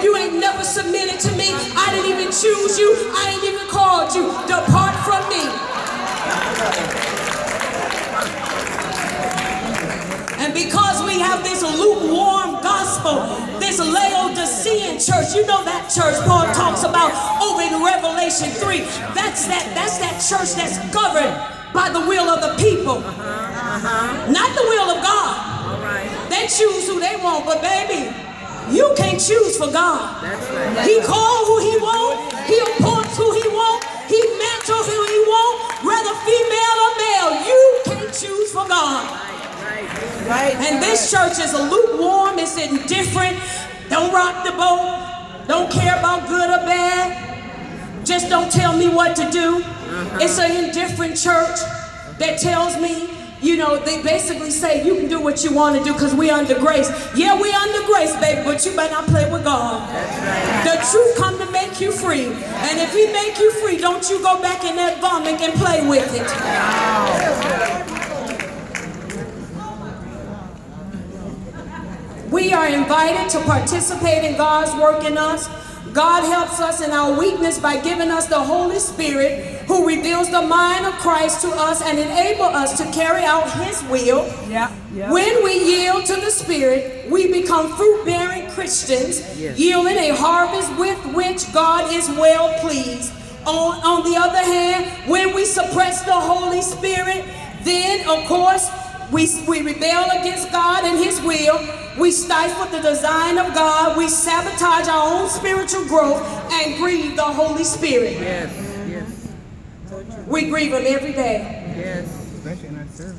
You ain't never submitted to me. I didn't even choose you. I ain't even called you. Depart from me. And because we have this lukewarm gospel, this Laodicean church, you know that church Paul talks about over in Revelation 3. That's that church that's governed by the will of the people, not the will of God. They choose who they want, but baby, you can't choose for God. He called who he want. He appoints who he want. He mantles who he want, whether female or male. You can't choose for God. And this church is a lukewarm, it's indifferent, don't rock the boat, don't care about good or bad, just don't tell me what to do. It's an indifferent church that tells me, you know, they basically say you can do what you want to do because we under grace. Yeah, we under grace, baby, but you better not play with God. The truth come to make you free. And if he make you free, don't you go back in that vomit and play with it. We are invited to participate in God's work in us. God helps us in our weakness by giving us the Holy Spirit, who reveals the mind of Christ to us and enables us to carry out his will. When we yield to the Spirit, we become fruit-bearing Christians, yielding a harvest with which God is well pleased. On the other hand, when we suppress the Holy Spirit, then, of course, we rebel against God and his will. We stifle the design of God. We sabotage our own spiritual growth and grieve the Holy Spirit. We grieve him every day.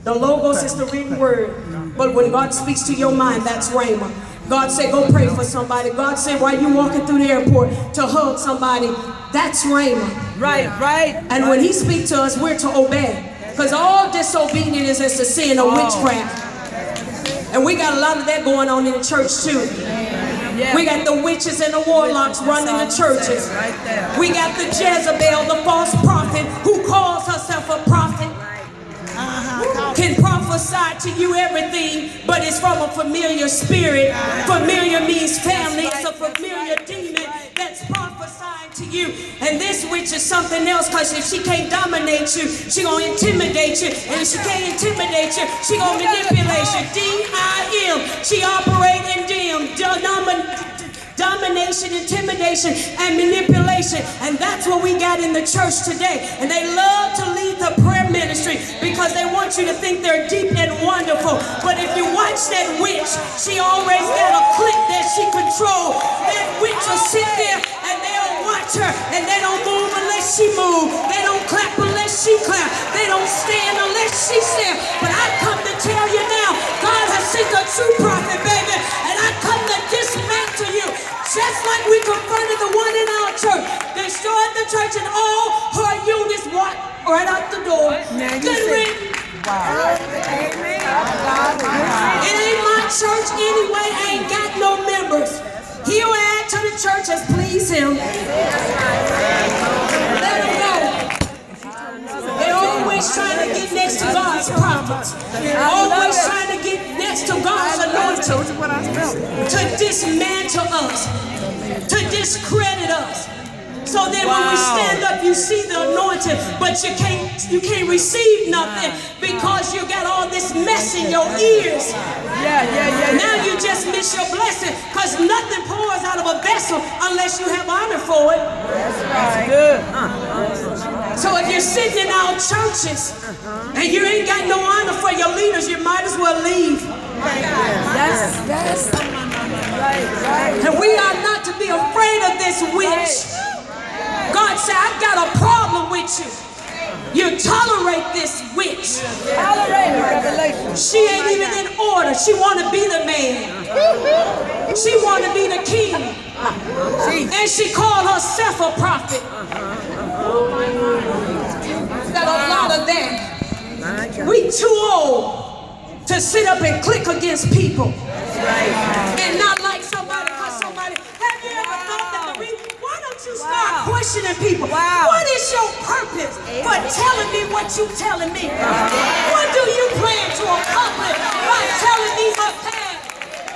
The Logos is the written word. But when God speaks to your mind, that's Rhema. God said, go pray for somebody. God said, while you walking through the airport, to hug somebody, that's Rhema. Right. And when he speaks to us, we're to obey. Because all disobedience is a sin of witchcraft. And we got a lot of that going on in the church too. We got the witches and the warlocks running the churches. We got the Jezebel, the false prophet, who calls herself a prophet. Can prophesy to you everything, but it's from a familiar spirit. Familiar means family. It's a familiar demon that's prophesying to you. And this witch is something else, because if she can't dominate you, she gonna intimidate you. And if she can't intimidate you, she gonna manipulate you. D-I-M. She operate in domination, intimidation, and manipulation. And that's what we got in the church today. And they love to lead the prayer ministry because they want you to think they're deep and wonderful. But if you watch that witch, she always got a clique that she controls. That witch will sit there and they'll watch her, and they don't move unless she moves. They don't clap unless she clap. They don't stand unless she stands. But I come to tell you now, God has sent a true prophet, baby, and I come to dismantle you. Just like we confronted the one in our church, destroyed the church and all her units walked right out the door. Good written. Wow. It ain't my church anyway. I ain't got no members. He'll add to the church as please him. Let him go. They're always trying to get next to God's prophets. Always trying to get next to God's anointing. To dismantle us. To discredit us. So then when we stand up, you see the anointing, but you can't receive nothing because you got all this mess in your ears. Now you just miss your blessing because nothing pours out of a vessel unless you have honor for it. That's right. Good. So if you're sitting in our churches and you ain't got no honor for your leaders, you might as well leave. That's right. And we are not to be afraid of this witch. God said, I've got a problem with you. You tolerate this witch. She ain't even in order. She want to be the man. She want to be the king. And she called herself a prophet. Got a lot of that. We too old to sit up and click against people. And not like somebody because somebody. Have you ever thought that the reason? Why don't you start questioning people? What is your purpose for telling me what you telling me? What do you plan to accomplish by telling me my past?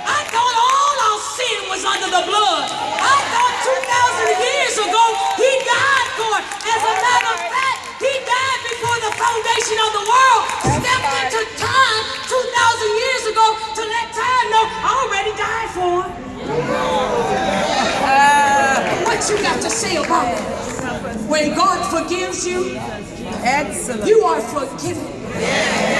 I thought all our sin was under the blood. I what you got to say about it. When God forgives you, Excellent. you are forgiven.